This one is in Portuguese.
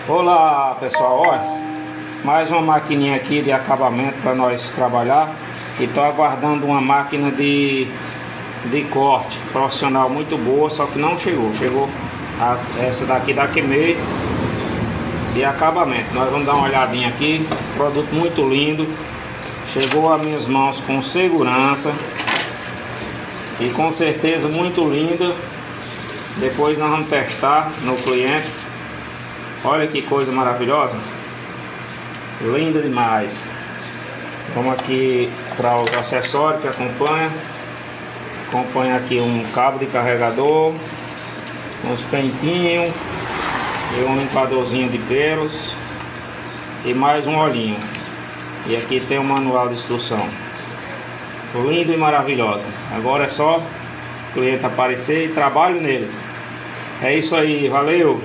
Olá pessoal, olha, mais uma maquininha aqui de acabamento para nós trabalhar. E estou aguardando uma máquina de corte profissional muito boa, só que não chegou. Chegou essa daqui da KEMEI de acabamento. Nós vamos dar uma olhadinha aqui. Produto muito lindo, chegou às minhas mãos com segurança e com certeza muito linda. Depois nós vamos testar no cliente. Olha que coisa maravilhosa, linda demais. Vamos aqui para os acessórios que acompanha aqui um cabo de carregador, uns pentinhos e um limpadorzinho de pelos e mais um olhinho. E aqui tem um manual de instrução, lindo e maravilhoso. Agora é só o cliente aparecer e trabalho neles. É isso aí, valeu!